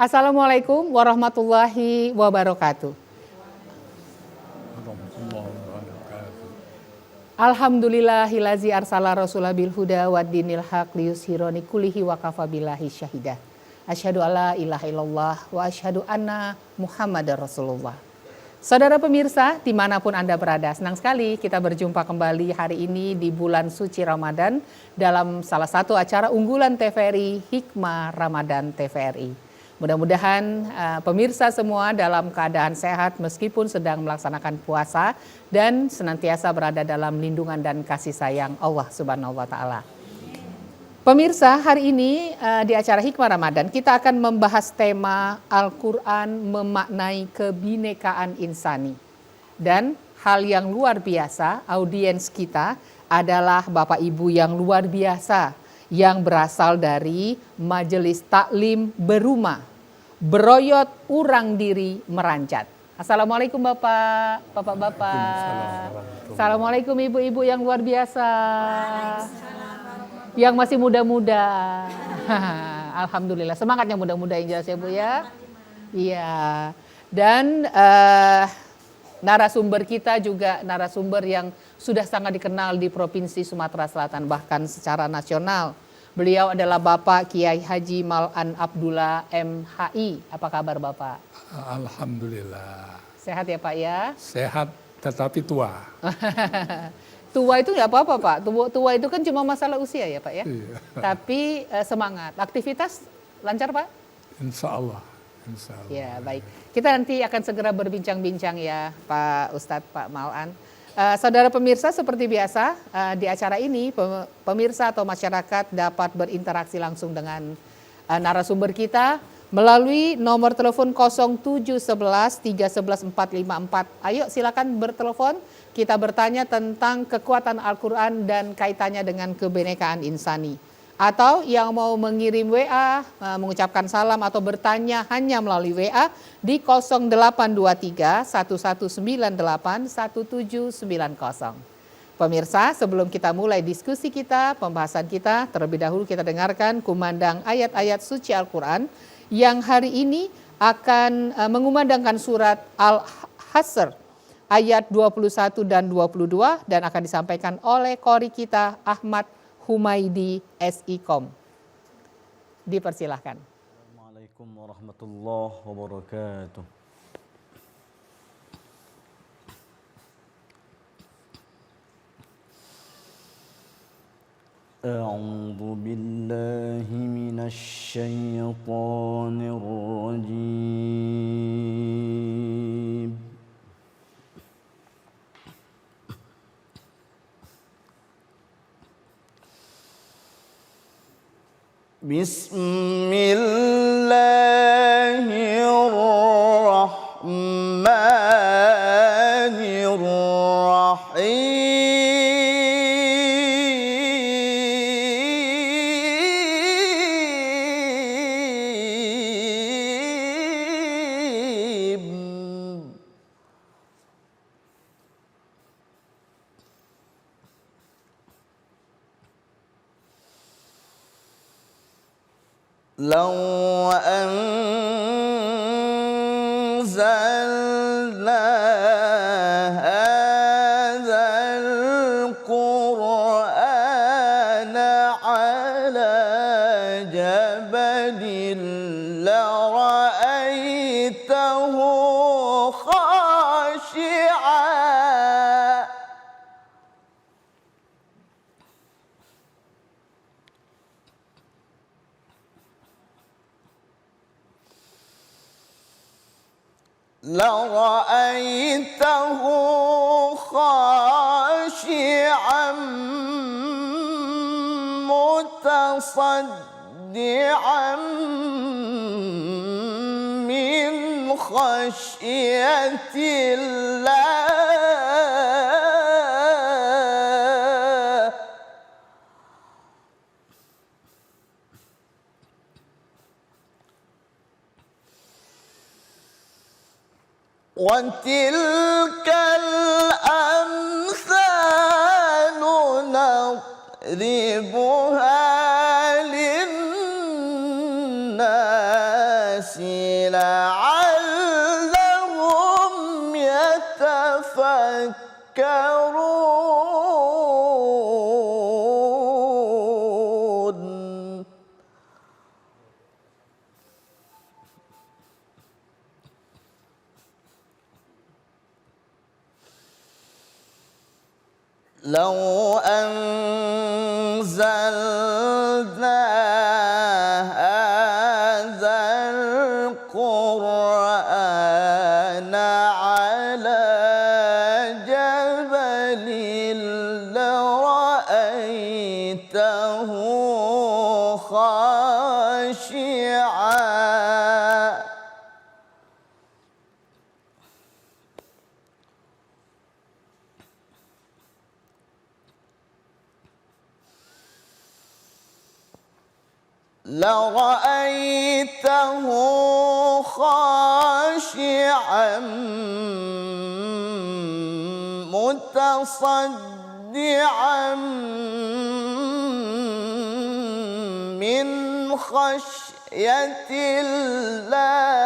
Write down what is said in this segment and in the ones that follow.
Assalamualaikum warahmatullahi wabarakatuh. Alhamdulillahillazi arsala rasulah bil huda wa dinil haq liyuzhirani kullihi wa kafa billahi syahidah. Asyhadu alla ilaha illallah wa asyhadu anna Muhammadar Rasulullah. Saudara pemirsa, dimanapun Anda berada, senang sekali kita berjumpa kembali hari ini di bulan suci Ramadan dalam salah satu acara unggulan TVRI, Hikmah Ramadan TVRI. Mudah-mudahan pemirsa semua dalam keadaan sehat meskipun sedang melaksanakan puasa dan senantiasa berada dalam lindungan dan kasih sayang Allah Subhanahu wa Ta'ala. Pemirsa, hari ini di acara Hikmah Ramadan kita akan membahas tema Al-Quran memaknai kebinekaan insani. Dan hal yang luar biasa, audiens kita adalah Bapak Ibu yang luar biasa yang berasal dari Majelis Taklim Berumah, Beroyot Urang Diri Merancat. Assalamualaikum Bapak, Bapak-bapak. Assalamualaikum Ibu-ibu yang luar biasa. Yang masih muda-muda. Alhamdulillah, semangatnya muda-muda yang jelas ya Bu ya. Iya. Dan narasumber kita juga narasumber yang sudah sangat dikenal di Provinsi Sumatera Selatan bahkan secara nasional. Beliau adalah Bapak Kiai Haji Mal'an Abdullah MHI. Apa kabar Bapak? Alhamdulillah. Sehat ya Pak ya? Sehat tetapi tua. Tua itu nggak apa-apa Pak. Tua itu kan cuma masalah usia ya Pak ya? Iya. Tapi semangat. Aktivitas lancar Pak? Insya Allah. Insya Allah. Ya baik. Kita nanti akan segera berbincang-bincang ya Pak Ustadz Pak Mal'an. Saudara pemirsa, seperti biasa di acara ini pemirsa atau masyarakat dapat berinteraksi langsung dengan narasumber kita melalui nomor telepon 0711 311 454. Ayo silakan bertelepon, kita bertanya tentang kekuatan Al-Quran dan kaitannya dengan kebinekaan insani. Atau yang mau mengirim WA, mengucapkan salam atau bertanya hanya melalui WA di 0823 1198 1790. Pemirsa, sebelum kita mulai diskusi kita, pembahasan kita, terlebih dahulu kita dengarkan kumandang ayat-ayat suci Al-Quran yang hari ini akan mengumandangkan surat Al-Hasr ayat 21 dan 22 dan akan disampaikan oleh qori kita Ahmad Humaydi SIKOM. Dipersilahkan. Assalamualaikum warahmatullahi wabarakatuh. A'udzu billahi minasy syaithanir rajim. Bismillahirrahmanirrahim. لو أنزلنا هذا القرآن على جبل لرأيته خاشعا خاشعا متصدعا من خشية الله وتلك الأمثال نضربها للناس لعلهم يتفكرون لو أنزلنا هذا القرآن على جبل لرأيته خاشعا لرأيته خاشعا متصدعا من خشية الله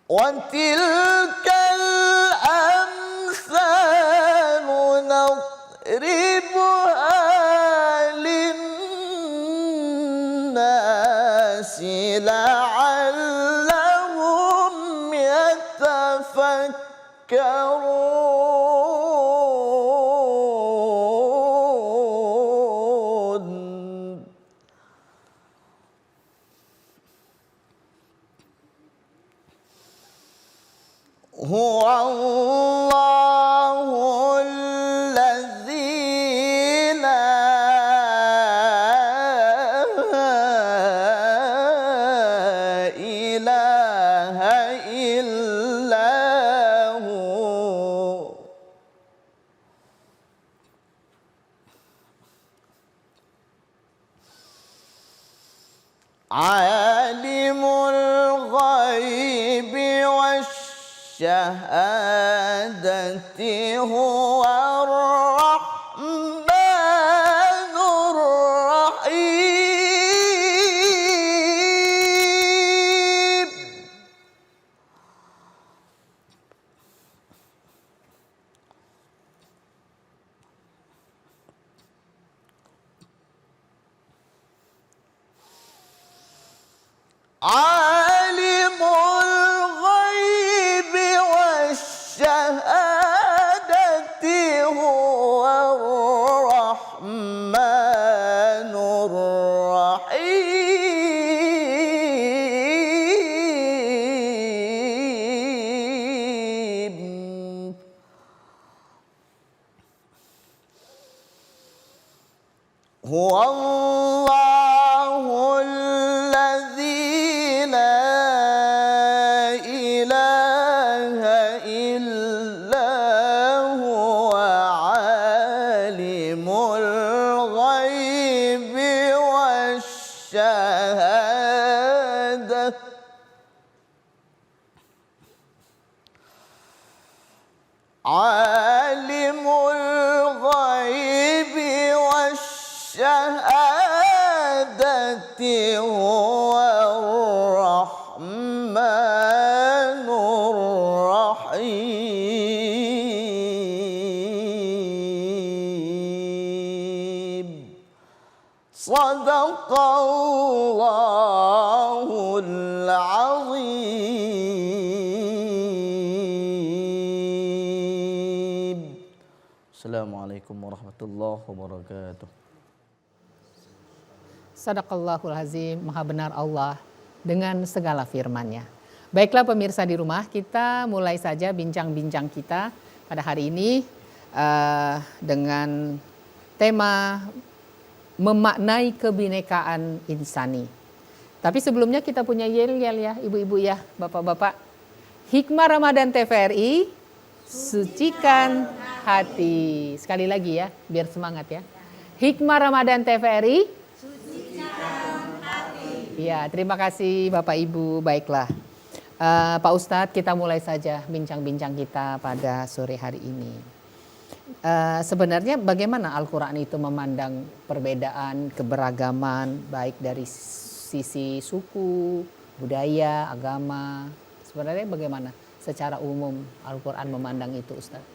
وتلك الأمثال نضربها للناس لعلهم يتفكرون هو الله الذي لا إله إلا هو عالم الغيب والشهادة هو الرحمن الرحيم عالم الغيب والشهادة هو الرحمن الرحيم هو الله الذي لا إله إلا هو عالم الغيب والشهادة عالم الغيب والشهادة هو الرحمن الرحيم صدق الله العظيم. Assalamualaikum warahmatullahi wabarakatuh. Sadaqallahul azim, maha benar Allah dengan segala firman-Nya. Baiklah pemirsa di rumah, kita mulai saja bincang-bincang kita pada hari ini dengan tema memaknai kebinekaan insani. Tapi sebelumnya kita punya yel-yel ya ibu-ibu ya, bapak-bapak. Hikmah Ramadan TVRI, sucikan hati. Sekali lagi ya, biar semangat ya. Hikmah Ramadan TVRI, sucikan hati. Ya, terima kasih Bapak Ibu. Baiklah. Pak Ustadz, kita mulai saja bincang-bincang kita pada sore hari ini. Sebenarnya bagaimana Al-Quran itu memandang perbedaan, keberagaman, baik dari sisi suku, budaya, agama. Sebenarnya bagaimana secara umum Al-Quran memandang itu, Ustadz?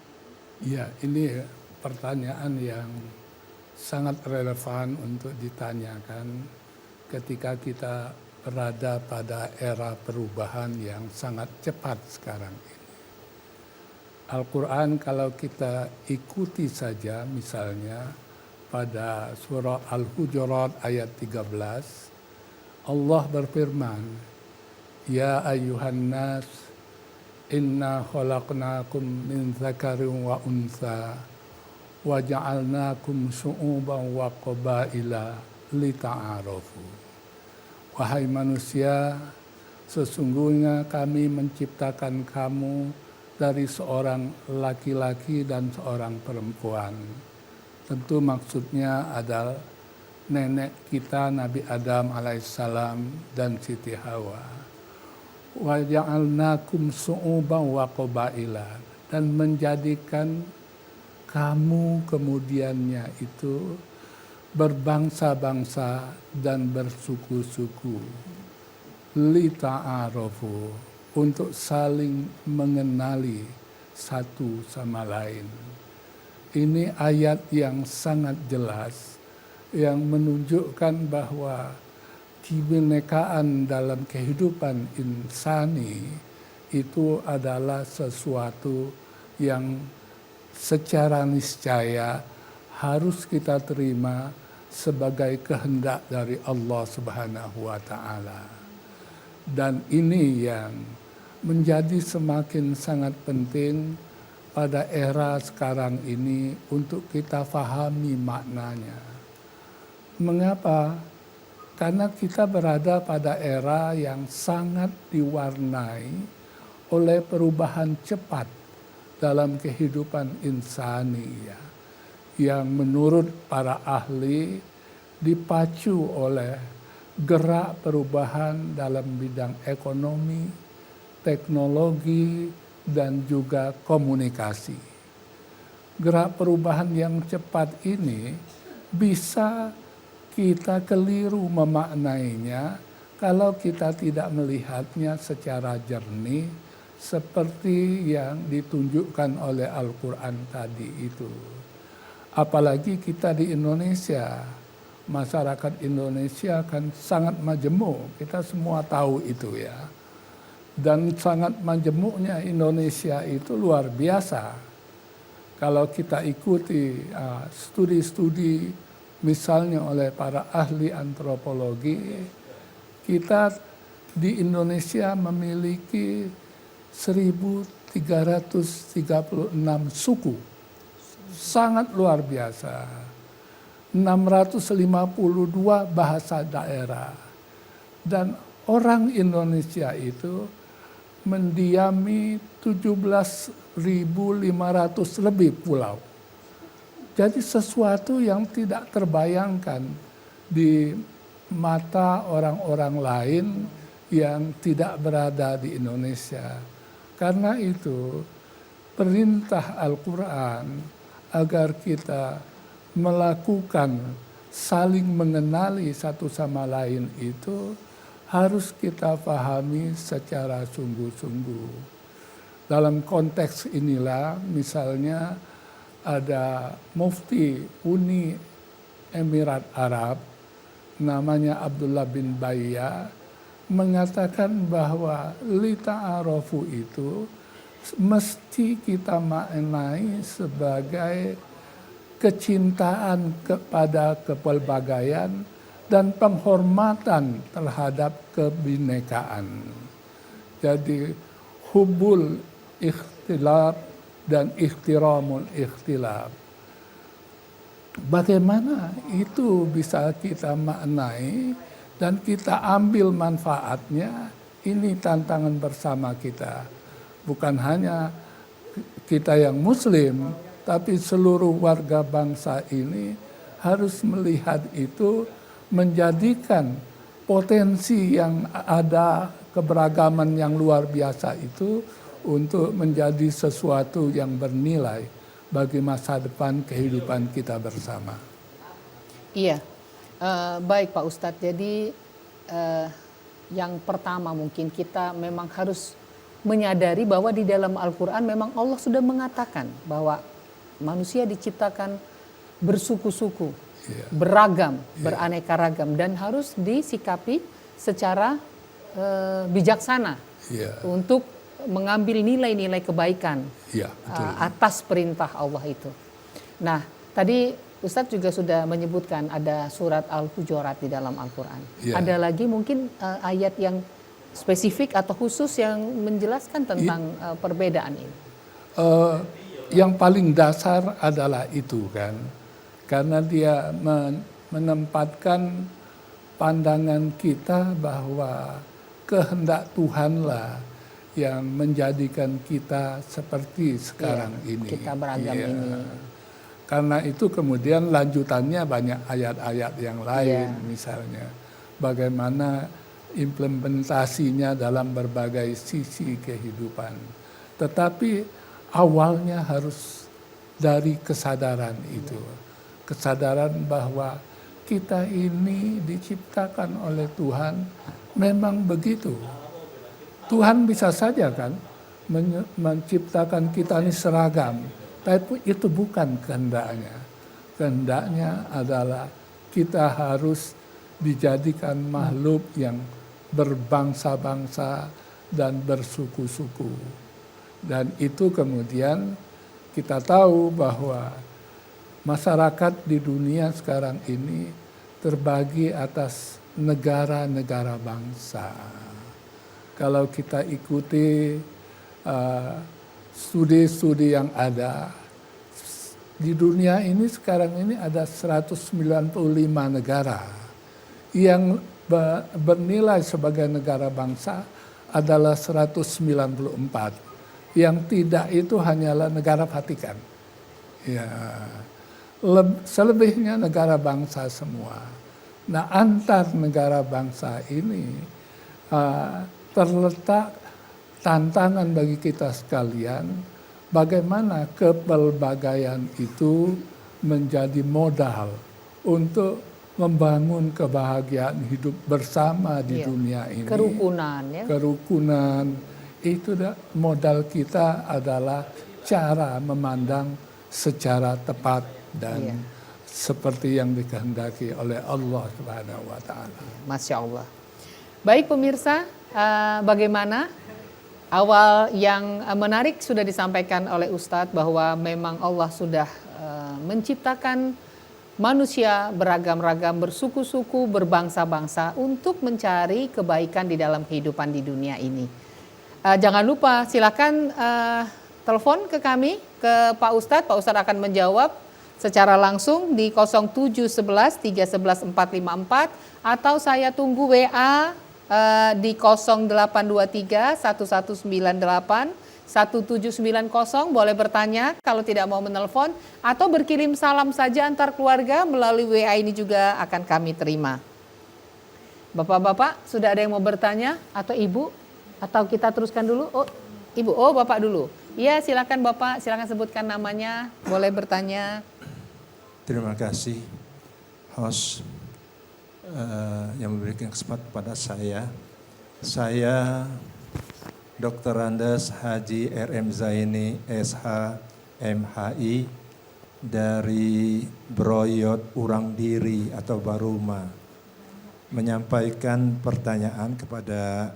Ya, ini pertanyaan yang sangat relevan untuk ditanyakan ketika kita berada pada era perubahan yang sangat cepat sekarang ini. Al-Quran kalau kita ikuti saja misalnya pada surah Al-Hujurat ayat 13, Allah berfirman, Ya ayyuhan nas, inna khalaqnakum min dzakarin wa untha, wa ja'alnakum syu'uban wa qabaila lita'arafu. Wahai manusia, sesungguhnya kami menciptakan kamu dari seorang laki-laki dan seorang perempuan. Tentu maksudnya adalah nenek kita Nabi Adam alaihissalam dan Siti Hawa. Wa ja'alnakum syu'uban wa qabaila, dan menjadikan kamu kemudiannya itu berbangsa-bangsa dan bersuku-suku, lita'arafu, untuk saling mengenali satu sama lain. Ini ayat yang sangat jelas yang menunjukkan bahwa kebinekaan dalam kehidupan insani itu adalah sesuatu yang secara niscaya harus kita terima sebagai kehendak dari Allah Subhanahu wa taala. Dan ini yang menjadi semakin sangat penting pada era sekarang ini untuk kita fahami maknanya. Mengapa? Karena kita berada pada era yang sangat diwarnai oleh perubahan cepat dalam kehidupan insani, ya, yang menurut para ahli dipacu oleh gerak perubahan dalam bidang ekonomi, teknologi, dan juga komunikasi. Gerak perubahan yang cepat ini bisa kita keliru memaknainya kalau kita tidak melihatnya secara jernih seperti yang ditunjukkan oleh Al-Quran tadi itu. Apalagi kita di Indonesia, masyarakat Indonesia kan sangat majemuk, kita semua tahu itu ya. Dan sangat majemuknya Indonesia itu luar biasa. Kalau kita ikuti studi-studi misalnya oleh para ahli antropologi, kita di Indonesia memiliki 1.336 suku. Sangat luar biasa. 652 bahasa daerah. Dan orang Indonesia itu mendiami 17.500 lebih pulau. Jadi sesuatu yang tidak terbayangkan di mata orang-orang lain yang tidak berada di Indonesia. Karena itu perintah Al-Quran agar kita melakukan saling mengenali satu sama lain itu harus kita pahami secara sungguh-sungguh. Dalam konteks inilah misalnya ada mufti Uni Emirat Arab namanya Abdullah bin Bayya mengatakan bahwa lita'arofu itu mesti kita maknai sebagai kecintaan kepada kepelbagaian dan penghormatan terhadap kebinekaan. Jadi hubbul ikhtilaf dan ihtiramul ikhtilaf. Bagaimana itu bisa kita maknai dan kita ambil manfaatnya, ini tantangan bersama kita. Bukan hanya kita yang muslim, tapi seluruh warga bangsa ini harus melihat itu, menjadikan potensi yang ada keberagaman yang luar biasa itu untuk menjadi sesuatu yang bernilai bagi masa depan kehidupan kita bersama. Iya, baik Pak Ustadz. Jadi yang pertama mungkin kita memang harus menyadari bahwa di dalam Al-Quran memang Allah sudah mengatakan bahwa manusia diciptakan bersuku-suku, beragam, beraneka ragam, dan harus disikapi secara bijaksana untuk mengambil nilai-nilai kebaikan atas perintah Allah itu. Nah, tadi Ustadz juga sudah menyebutkan ada surat Al-Hujurat di dalam Al-Quran. Ada lagi mungkin ayat yang spesifik atau khusus yang menjelaskan tentang perbedaan ini? Yang paling dasar adalah itu kan. Karena dia menempatkan pandangan kita bahwa kehendak Tuhanlah yang menjadikan kita seperti sekarang ini. Kita beragam ini. Karena itu kemudian lanjutannya banyak ayat-ayat yang lain, misalnya bagaimana implementasinya dalam berbagai sisi kehidupan. Tetapi awalnya harus dari kesadaran itu. Kesadaran bahwa kita ini diciptakan oleh Tuhan memang begitu. Tuhan bisa saja kan menciptakan kita ini seragam. Tapi itu bukan kehendaknya. Kehendaknya adalah kita harus dijadikan makhluk yang berbangsa-bangsa dan bersuku-suku. Dan itu kemudian kita tahu bahwa masyarakat di dunia sekarang ini terbagi atas negara-negara bangsa. Kalau kita ikuti studi-studi yang ada di dunia ini sekarang ini ada 195 negara yang bernilai sebagai negara bangsa adalah 194. Yang tidak itu hanyalah negara Vatikan. Ya, selebihnya negara bangsa semua. Nah, antar negara bangsa ini terletak tantangan bagi kita sekalian, bagaimana kepelbagaian itu menjadi modal untuk membangun kebahagiaan hidup bersama di dunia ini. Kerukunan ya. Kerukunan, itu modal kita adalah cara memandang secara tepat dan seperti yang dikehendaki oleh Allah Subhanahu wa Ta'ala. Masya Allah. Baik pemirsa, bagaimana? Awal yang menarik sudah disampaikan oleh Ustadz bahwa memang Allah sudah menciptakan manusia beragam-ragam, bersuku-suku, berbangsa-bangsa untuk mencari kebaikan di dalam kehidupan di dunia ini. Jangan lupa silakan telepon ke kami, ke Pak Ustadz. Pak Ustadz akan menjawab secara langsung di 0711 311 454 atau saya tunggu WA di 0823 1198 1790, boleh bertanya kalau tidak mau menelpon atau berkirim salam saja antar keluarga melalui WA ini juga akan kami terima. Bapak-bapak sudah ada yang mau bertanya atau ibu, atau kita teruskan dulu? Oh, ibu, oh bapak dulu. Iya, silakan Bapak, silakan sebutkan namanya, boleh bertanya. Terima kasih host yang memberikan kesempatan kepada saya. Saya Dr. Andes Haji RM Zaini SH MHI dari Broyot Urang Diri atau Baruma, menyampaikan pertanyaan kepada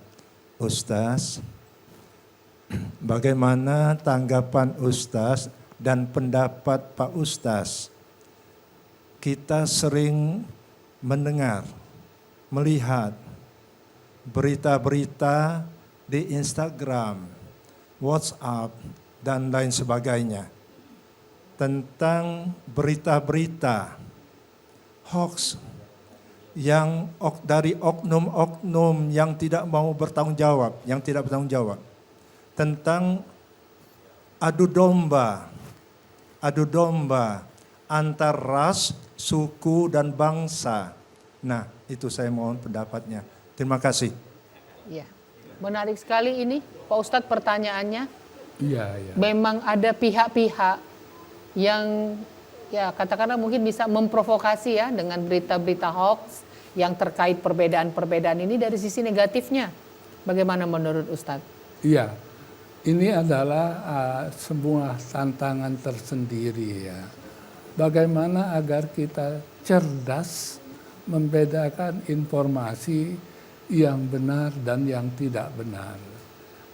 Ustaz. Bagaimana tanggapan Ustaz dan pendapat Pak Ustaz? Kita sering mendengar, melihat berita-berita di Instagram, WhatsApp, dan lain sebagainya tentang berita-berita hoax yang dari oknum-oknum yang tidak mau bertanggung jawab, yang tidak bertanggung jawab tentang adu domba antar ras, suku, dan bangsa. Nah, itu saya mohon pendapatnya. Terima kasih. Iya. Menarik sekali ini, Pak Ustadz pertanyaannya. Iya, iya. Memang ada pihak-pihak yang ya katakanlah mungkin bisa memprovokasi ya dengan berita-berita hoax yang terkait perbedaan-perbedaan ini dari sisi negatifnya. Bagaimana menurut Ustadz? Iya, ini adalah sebuah tantangan tersendiri ya. Bagaimana agar kita cerdas membedakan informasi yang benar dan yang tidak benar,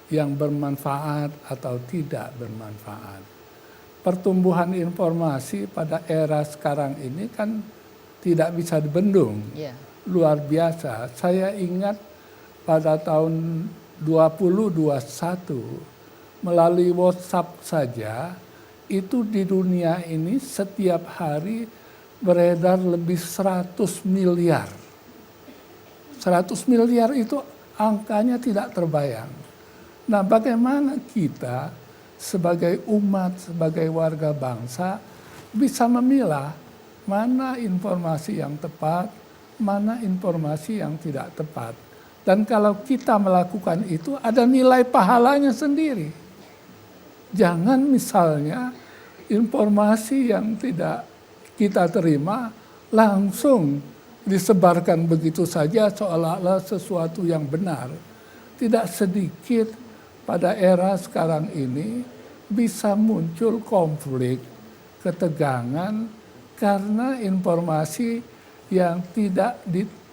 yang bermanfaat atau tidak bermanfaat. Pertumbuhan informasi pada era sekarang ini kan tidak bisa dibendung, luar biasa. Saya ingat pada tahun 2021 melalui WhatsApp saja itu di dunia ini setiap hari beredar lebih 100 miliar. 100 miliar itu angkanya tidak terbayang. Nah, bagaimana kita sebagai umat, sebagai warga bangsa bisa memilah mana informasi yang tepat, mana informasi yang tidak tepat. Dan kalau kita melakukan itu ada nilai pahalanya sendiri. Jangan misalnya informasi yang tidak kita terima langsung disebarkan begitu saja seolah-olah sesuatu yang benar. Tidak sedikit pada era sekarang ini bisa muncul konflik, ketegangan karena informasi yang tidak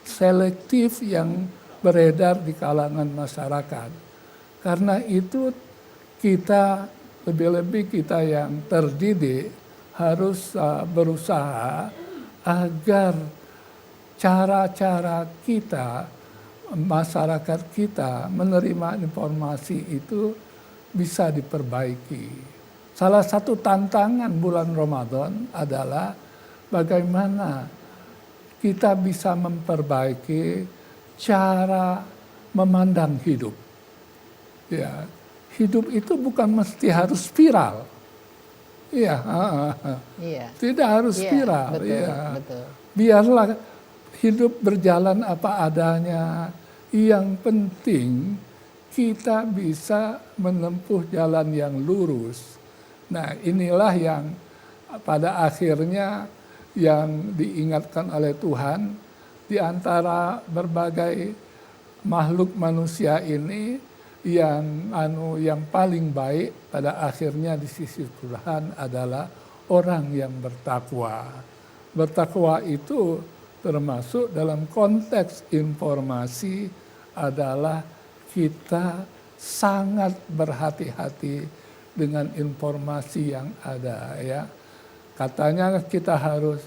selektif yang beredar di kalangan masyarakat. Karena itu kita lebih-lebih kita yang terdidik harus berusaha agar cara-cara kita, masyarakat kita menerima informasi itu bisa diperbaiki. Salah satu tantangan bulan Ramadan adalah bagaimana kita bisa memperbaiki cara memandang hidup. Ya, hidup itu bukan mesti harus viral. Iya, tidak harus viral. Betul. Biarlah hidup berjalan apa adanya. Yang penting kita bisa menempuh jalan yang lurus. Nah, inilah yang pada akhirnya yang diingatkan oleh Tuhan di antara berbagai makhluk manusia ini yang paling baik pada akhirnya di sisi Tuhan adalah orang yang bertakwa. Bertakwa itu termasuk dalam konteks informasi adalah kita sangat berhati-hati dengan informasi yang ada ya. Katanya kita harus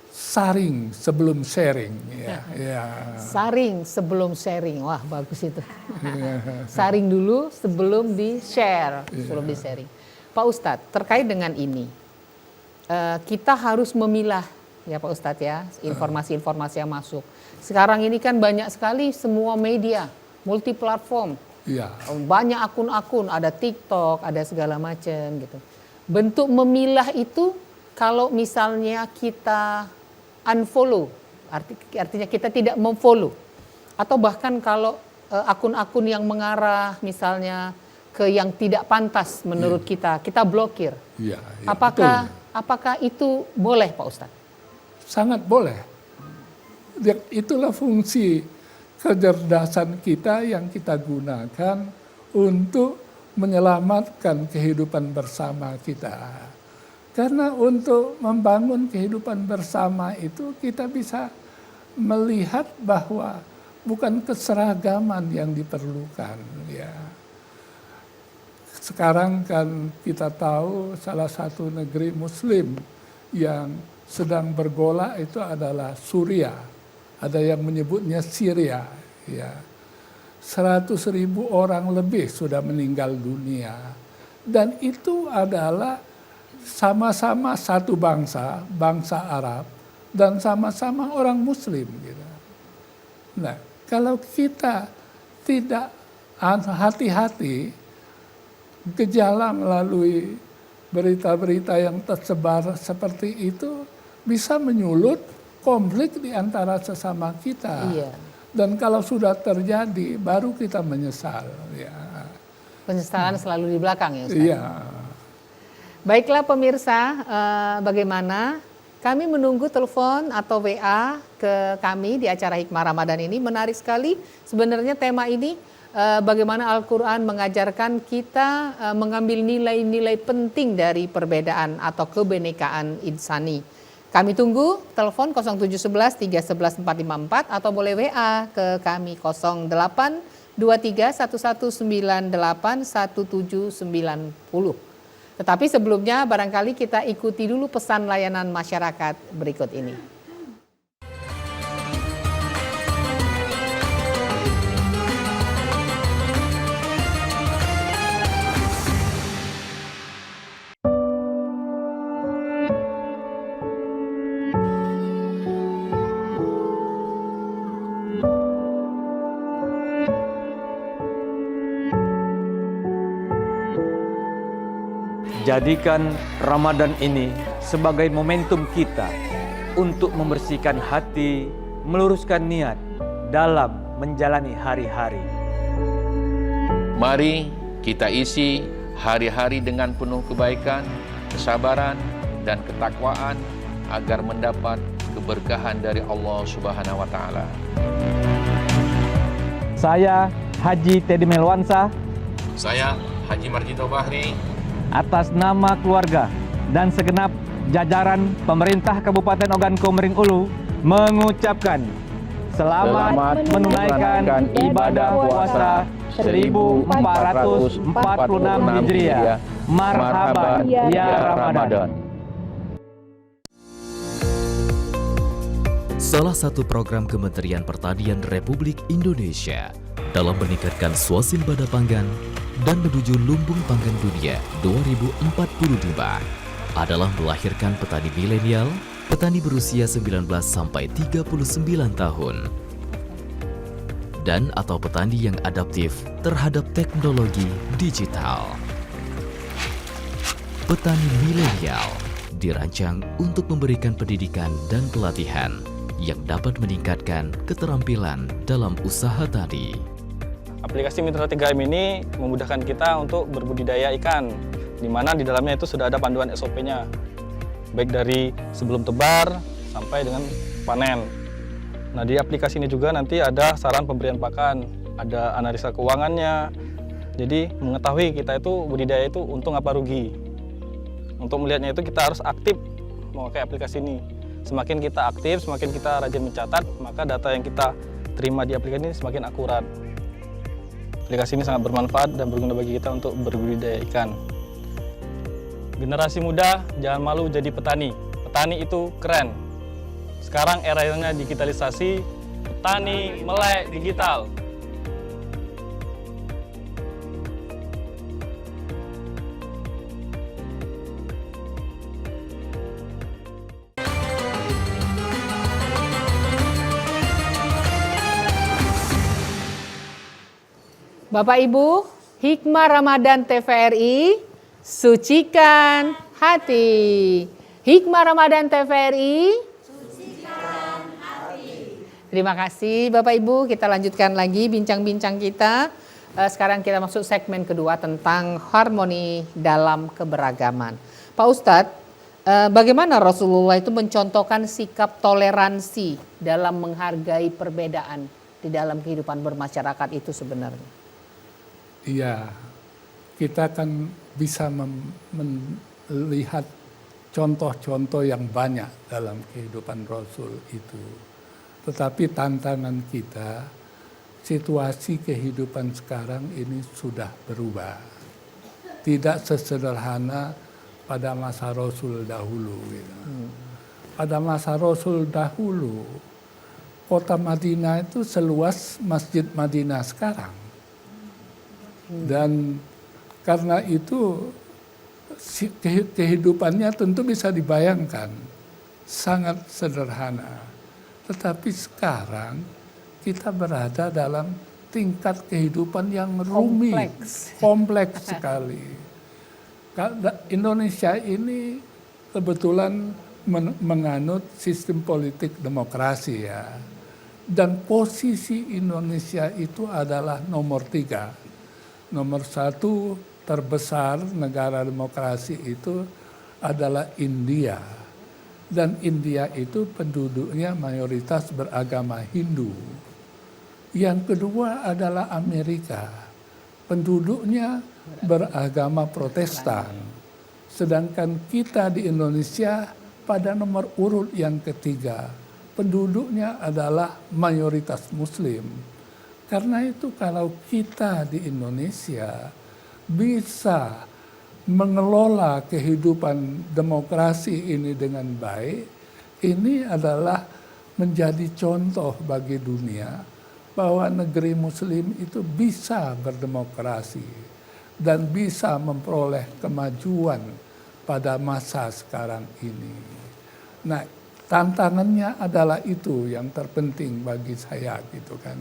saring sebelum sharing ya. Saring sebelum sharing. Wah, bagus itu. Saring dulu sebelum di-share, sebelum di-sharing. Pak Ustadz, terkait dengan ini, kita harus memilah ya Pak Ustadz ya, informasi-informasi yang masuk. Sekarang ini kan banyak sekali semua media, multi-platform. Iya. Banyak akun-akun, ada TikTok, ada segala macam gitu. Bentuk memilah itu kalau misalnya kita unfollow, artinya kita tidak memfollow. Atau bahkan kalau akun-akun yang mengarah misalnya ke yang tidak pantas menurut kita blokir. Iya, Apakah itu boleh Pak Ustadz? Sangat boleh. Itulah fungsi kecerdasan kita yang kita gunakan untuk menyelamatkan kehidupan bersama kita. Karena untuk membangun kehidupan bersama itu kita bisa melihat bahwa bukan keseragaman yang diperlukan. Ya. Sekarang kan kita tahu salah satu negeri Muslim yang sedang bergolak itu adalah Suriah. Ada yang menyebutnya Syria. Ya. 100.000 orang lebih sudah meninggal dunia. Dan itu adalah sama-sama satu bangsa, bangsa Arab, dan sama-sama orang Muslim. Gitu. Nah, kalau kita tidak hati-hati, gejala melalui berita-berita yang tersebar seperti itu bisa menyulut konflik di antara sesama kita. Iya. Dan kalau sudah terjadi, baru kita menyesal. Ya. Penyesalan selalu di belakang ya Ustaz? Iya. Baiklah pemirsa, bagaimana? Kami menunggu telepon atau WA ke kami di acara Hikmah Ramadan ini. Menarik sekali sebenarnya tema ini, bagaimana Al-Quran mengajarkan kita mengambil nilai-nilai penting dari perbedaan atau kebenekaan insani. Kami tunggu telepon 0711 311 454 atau boleh WA ke kami 0823 1198 1790. Tetapi sebelumnya barangkali kita ikuti dulu pesan layanan masyarakat berikut ini. Jadikan Ramadan ini sebagai momentum kita untuk membersihkan hati, meluruskan niat dalam menjalani hari-hari. Mari kita isi hari-hari dengan penuh kebaikan, kesabaran, dan ketakwaan agar mendapat keberkahan dari Allah Subhanahu wa Ta'ala. Saya Haji Teddy Melwansa, Saya Haji Marjito Bahri, atas nama keluarga dan segenap jajaran pemerintah Kabupaten Ogan Komering Ulu mengucapkan selamat menunaikan ibadah puasa 1446 Hijriah. Marhaban ya Ramadan. Salah satu program Kementerian Pertanian Republik Indonesia dalam meningkatkan swasembada pangan dan menuju lumbung pangan dunia 2045 adalah melahirkan petani milenial, petani berusia 19 sampai 39 tahun, dan atau petani yang adaptif terhadap teknologi digital. Petani milenial dirancang untuk memberikan pendidikan dan pelatihan yang dapat meningkatkan keterampilan dalam usaha tani. Aplikasi Mitra 3M ini memudahkan kita untuk berbudidaya ikan, di mana di dalamnya itu sudah ada panduan SOP-nya, baik dari sebelum tebar sampai dengan panen. Nah, di aplikasi ini juga nanti ada saran pemberian pakan, ada analisa keuangannya, jadi mengetahui kita itu budidaya itu untung apa rugi. Untuk melihatnya itu kita harus aktif memakai aplikasi ini. Semakin kita aktif, semakin kita rajin mencatat, maka data yang kita terima di aplikasi ini semakin akurat. Aplikasi ini sangat bermanfaat dan berguna bagi kita untuk berbudidaya ikan. Generasi muda jangan malu jadi petani. Petani itu keren. Sekarang eranya digitalisasi, petani melek digital. Bapak Ibu, Hikmah Ramadan TVRI, sucikan hati. Hikmah Ramadan TVRI, sucikan hati. Terima kasih Bapak Ibu, kita lanjutkan lagi bincang-bincang kita. Sekarang kita masuk segmen kedua tentang harmoni dalam keberagaman. Pak Ustadz, bagaimana Rasulullah itu mencontohkan sikap toleransi dalam menghargai perbedaan di dalam kehidupan bermasyarakat itu sebenarnya? Iya, kita kan bisa melihat contoh-contoh yang banyak dalam kehidupan Rasul itu. Tetapi tantangan kita, situasi kehidupan sekarang ini sudah berubah. Tidak sesederhana pada masa Rasul dahulu. Gitu. Pada masa Rasul dahulu, kota Madinah itu seluas Masjid Madinah sekarang. Dan karena itu kehidupannya tentu bisa dibayangkan sangat sederhana. Tetapi sekarang kita berada dalam tingkat kehidupan yang rumit, kompleks sekali. Indonesia ini kebetulan menganut sistem politik demokrasi ya. Dan posisi Indonesia itu adalah nomor 3. Nomor 1 terbesar negara demokrasi itu adalah India. Dan India itu penduduknya mayoritas beragama Hindu. Yang kedua adalah Amerika. Penduduknya beragama Protestan. Sedangkan kita di Indonesia pada nomor urut yang ketiga. Penduduknya adalah mayoritas Muslim. Karena itu kalau kita di Indonesia bisa mengelola kehidupan demokrasi ini dengan baik, ini adalah menjadi contoh bagi dunia bahwa negeri Muslim itu bisa berdemokrasi dan bisa memperoleh kemajuan pada masa sekarang ini. Nah, tantangannya adalah itu yang terpenting bagi saya gitu kan.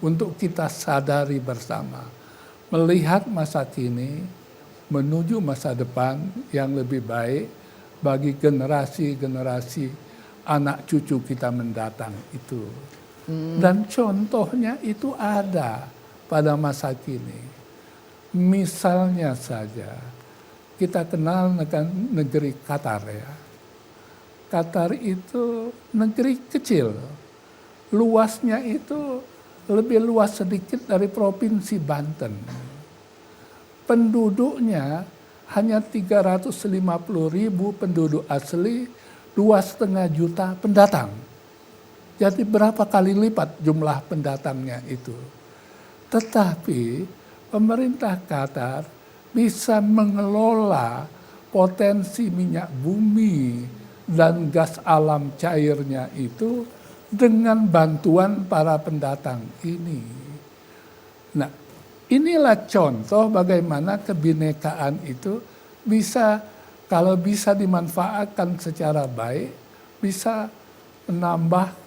Untuk kita sadari bersama, melihat masa kini menuju masa depan yang lebih baik bagi generasi-generasi anak cucu kita mendatang itu. Dan contohnya itu ada pada masa kini. Misalnya saja, kita kenal negeri Qatar ya. Qatar itu negeri kecil. Luasnya itu lebih luas sedikit dari Provinsi Banten. Penduduknya hanya 350.000 penduduk asli, 2,5 juta pendatang. Jadi berapa kali lipat jumlah pendatangnya itu. Tetapi pemerintah Qatar bisa mengelola potensi minyak bumi dan gas alam cairnya itu dengan bantuan para pendatang ini. Nah, inilah contoh bagaimana kebinekaan itu bisa, kalau bisa dimanfaatkan secara baik, bisa menambah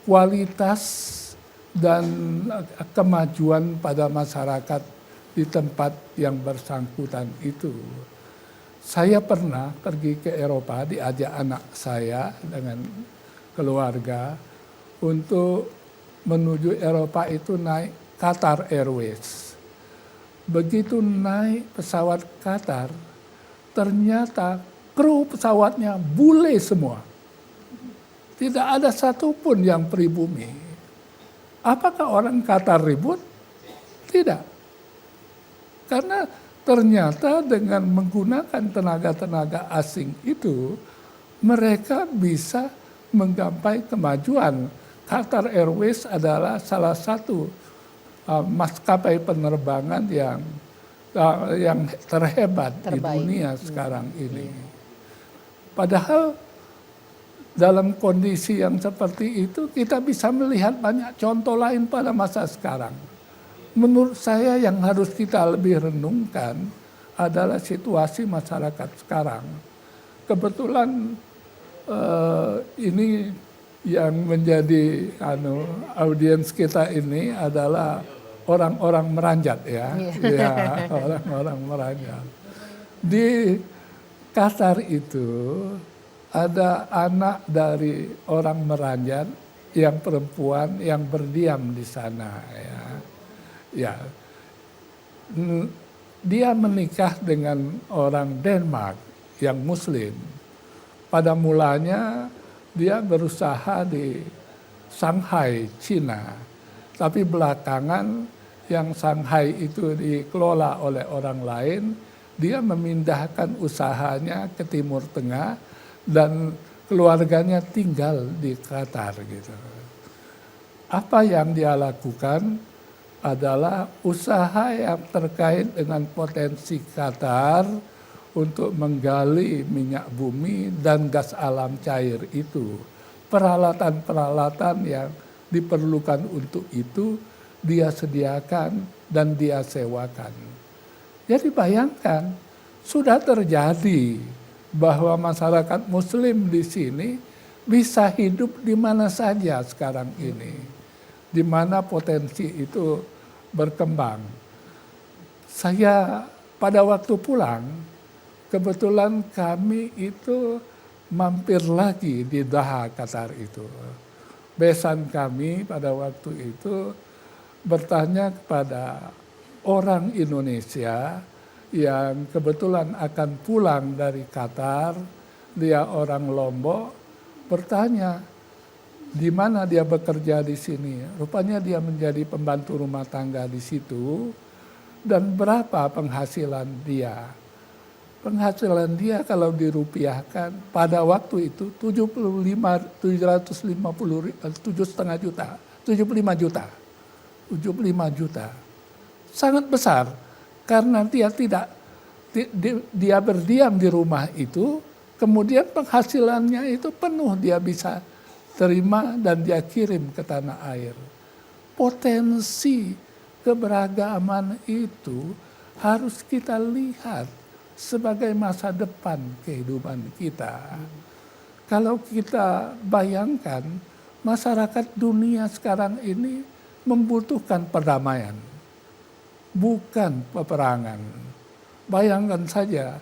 kualitas dan kemajuan pada masyarakat di tempat yang bersangkutan itu. Saya pernah pergi ke Eropa, diajak anak saya dengan keluarga untuk menuju Eropa itu naik Qatar Airways. Begitu naik pesawat Qatar, ternyata kru pesawatnya bule semua. Tidak ada satupun yang pribumi. Apakah orang Qatar ribut? Tidak. Karena ternyata dengan menggunakan tenaga-tenaga asing itu, mereka bisa menggapai kemajuan. Qatar Airways adalah salah satu maskapai penerbangan yang terhebat di dunia sekarang ini. Padahal dalam kondisi yang seperti itu kita bisa melihat banyak contoh lain pada masa sekarang. Menurut saya yang harus kita lebih renungkan adalah situasi masyarakat sekarang. Kebetulan ini yang menjadi audiens kita ini adalah orang-orang meranjat ya, ya orang-orang meranjat. Di Qatar itu ada anak dari orang meranjat yang perempuan yang berdiam di sana ya. Ya, dia menikah dengan orang Denmark yang Muslim. Pada mulanya dia berusaha di Shanghai, Cina. Tapi belakangan yang Shanghai itu dikelola oleh orang lain, dia memindahkan usahanya ke Timur Tengah dan keluarganya tinggal di Qatar gitu. Apa yang dia lakukan adalah usaha yang terkait dengan potensi Qatar untuk menggali minyak bumi dan gas alam cair itu. Peralatan-peralatan yang diperlukan untuk itu dia sediakan dan dia sewakan. Jadi bayangkan, sudah terjadi bahwa masyarakat Muslim di sini bisa hidup di mana saja sekarang ini, di mana potensi itu berkembang. Saya pada waktu pulang, kebetulan kami itu mampir lagi di Doha, Qatar itu, besan kami pada waktu itu bertanya kepada orang Indonesia yang kebetulan akan pulang dari Qatar, dia orang Lombok, bertanya di mana dia bekerja di sini. Rupanya dia menjadi pembantu rumah tangga di situ, dan berapa penghasilan dia. Penghasilan dia kalau dirupiahkan pada waktu itu 75 juta. Sangat besar karena dia dia berdiam di rumah itu, kemudian penghasilannya itu penuh dia bisa terima dan dia kirim ke tanah air. Potensi keberagaman itu harus kita lihat sebagai masa depan kehidupan kita. Kalau kita bayangkan masyarakat dunia sekarang ini membutuhkan perdamaian, bukan peperangan. Bayangkan saja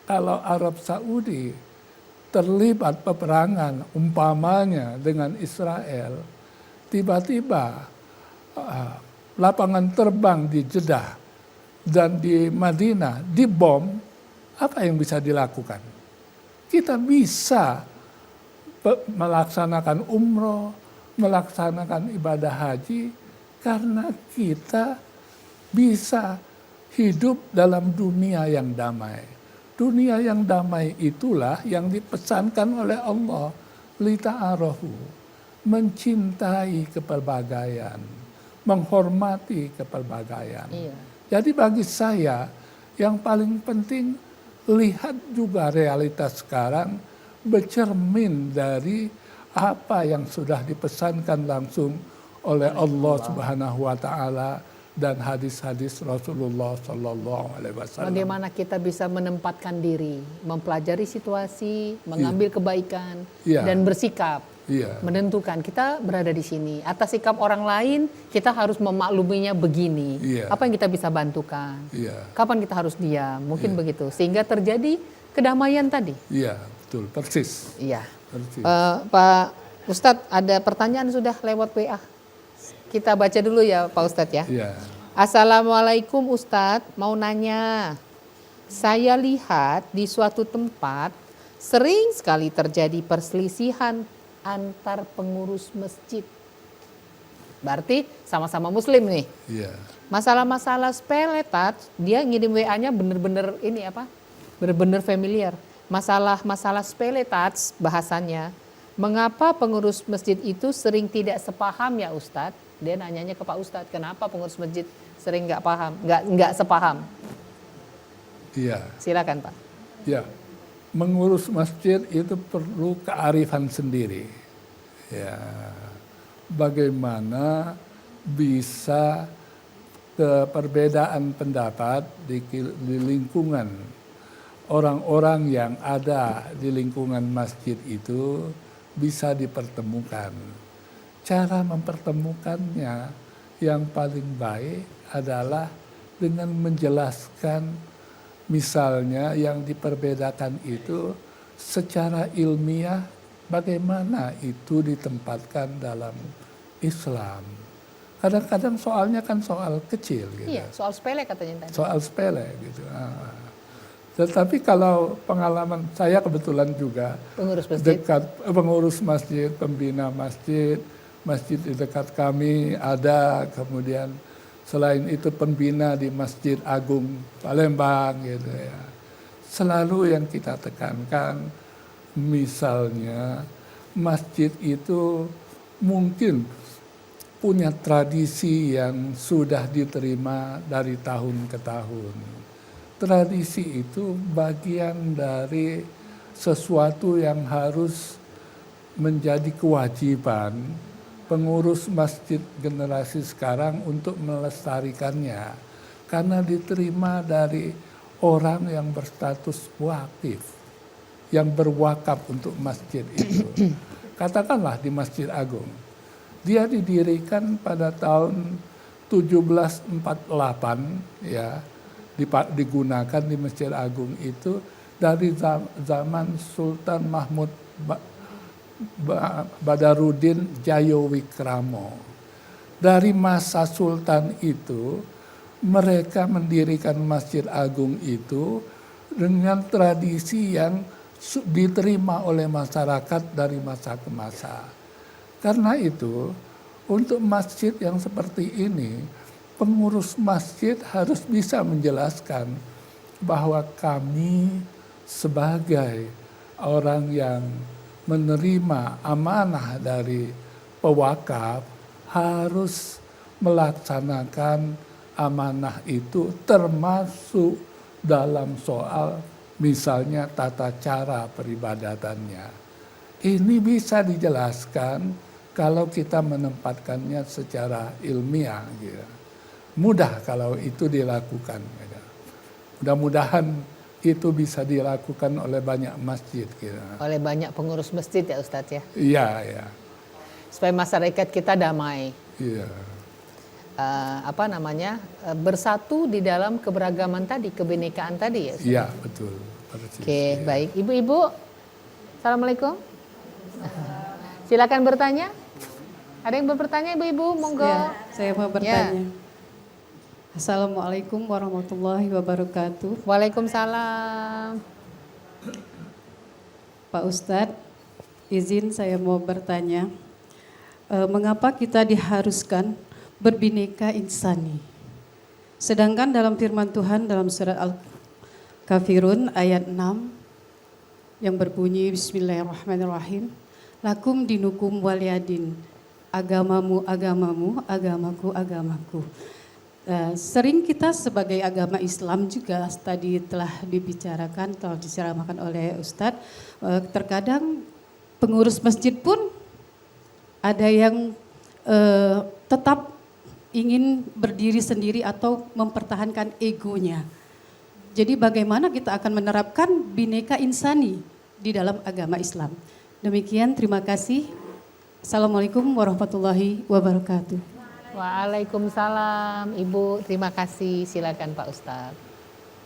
kalau Arab Saudi terlibat peperangan umpamanya dengan Israel, tiba-tiba lapangan terbang di Jeddah dan di Madinah dibom, apa yang bisa dilakukan? Kita bisa melaksanakan umroh, melaksanakan ibadah haji, karena kita bisa hidup dalam dunia yang damai. Dunia yang damai itulah yang dipesankan oleh Allah, lita'arafu, mencintai kepelbagaian, menghormati kepelbagaian. Iya. Jadi bagi saya yang paling penting lihat juga realitas sekarang, bercermin dari apa yang sudah dipesankan langsung oleh Allah Subhanahu wa taala dan hadis-hadis Rasulullah sallallahu alaihi wasallam. Bagaimana kita bisa menempatkan diri, mempelajari situasi, mengambil kebaikan dan bersikap. Menentukan kita berada di sini. Atas sikap orang lain kita harus memakluminya begini. Apa yang kita bisa bantukan? Kapan kita harus diam? Mungkin begitu. Sehingga terjadi kedamaian tadi. Iya, betul, persis. Iya. Pak Ustadz, ada pertanyaan sudah lewat WA. Kita baca dulu ya Pak Ustadz ya. Assalamualaikum Ustadz, mau nanya. Saya lihat di suatu tempat sering sekali terjadi perselisihan antar pengurus masjid. Berarti sama-sama muslim nih. Masalah-masalah sepele, dia ngirim WA-nya bener-bener ini apa? Bener-bener familiar. Masalah-masalah sepele, bahasannya. Mengapa pengurus masjid itu sering tidak sepaham ya Ustadz? Dia nanyanya ke Pak Ustadz, kenapa pengurus masjid sering nggak paham, nggak sepaham? Silakan Pak. Mengurus masjid itu perlu kearifan sendiri. Bagaimana bisa perbedaan pendapat di lingkungan orang-orang yang ada di lingkungan masjid itu bisa dipertemukan. Cara mempertemukannya yang paling baik adalah dengan menjelaskan misalnya yang diperbedakan itu secara ilmiah bagaimana itu ditempatkan dalam Islam. Kadang-kadang soalnya kan soal kecil gitu. Iya, soal sepele katanya tadi. Soal sepele gitu. Tetapi kalau pengalaman saya kebetulan juga dekat pengurus masjid, pembina masjid, masjid di dekat kami ada, kemudian selain itu pembina di Masjid Agung Palembang gitu ya. Selalu yang kita tekankan misalnya masjid itu mungkin punya tradisi yang sudah diterima dari tahun ke tahun. Tradisi itu bagian dari sesuatu yang harus menjadi kewajiban pengurus masjid generasi sekarang untuk melestarikannya. Karena diterima dari orang yang berstatus wakif, yang berwakaf untuk masjid itu. Katakanlah di Masjid Agung. Dia didirikan pada tahun 1748 ya, digunakan di Masjid Agung itu dari zaman Sultan Mahmud Badarudin Jayawikramo. Dari masa Sultan itu, mereka mendirikan Masjid Agung itu dengan tradisi yang diterima oleh masyarakat dari masa ke masa. Karena itu, untuk masjid yang seperti ini, pengurus masjid harus bisa menjelaskan bahwa kami sebagai orang yang menerima amanah dari pewakaf harus melaksanakan amanah itu, termasuk dalam soal misalnya tata cara peribadatannya. Ini bisa dijelaskan kalau kita menempatkannya secara ilmiah. Gitu. Mudah kalau itu dilakukan. Gitu. Mudah-mudahan itu bisa dilakukan oleh banyak masjid. Gitu. Oleh banyak pengurus masjid ya Ustadz ya? Iya, iya. Supaya masyarakat kita damai. Iya. Bersatu di dalam keberagaman tadi, kebinekaan tadi ya Ustadz? Iya, betul. Persis, Oke, iya. baik. Ibu-ibu, Assalamualaikum. Silakan bertanya. Ada yang bertanya ibu-ibu? Monggo. Ya, saya mau bertanya. Assalamualaikum warahmatullahi wabarakatuh. Waalaikumsalam. Pak Ustadz, izin saya mau bertanya. Mengapa kita diharuskan berbineka insani? Sedangkan dalam firman Tuhan dalam surat Al-Kafirun ayat 6 yang berbunyi Bismillahirrahmanirrahim. Lakum dinukum waliyadin. Agamamu agamamu, agamaku agamaku. Sering kita sebagai agama Islam juga tadi telah dibicarakan, telah diceramakan oleh Ustadz. Terkadang pengurus masjid pun ada yang tetap ingin berdiri sendiri atau mempertahankan egonya. Jadi bagaimana kita akan menerapkan bineka insani di dalam agama Islam. Demikian, terima kasih. Assalamualaikum warahmatullahi wabarakatuh. Waalaikumsalam. Ibu, terima kasih. Silakan Pak Ustadz.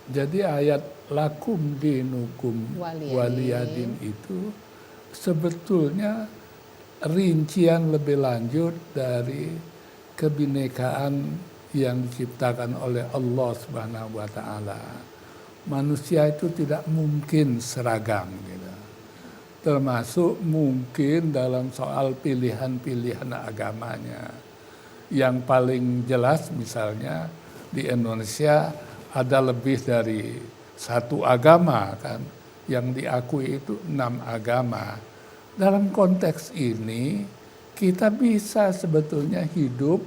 Jadi ayat lakum dinukum waliyadin itu sebetulnya rincian lebih lanjut dari kebinekaan yang diciptakan oleh Allah Subhanahu wa taala. Manusia itu tidak mungkin seragam gitu. Termasuk mungkin dalam soal pilihan-pilihan agamanya. Yang paling jelas misalnya di Indonesia ada lebih dari satu agama kan, yang diakui itu 6 agama. Dalam konteks ini kita bisa sebetulnya hidup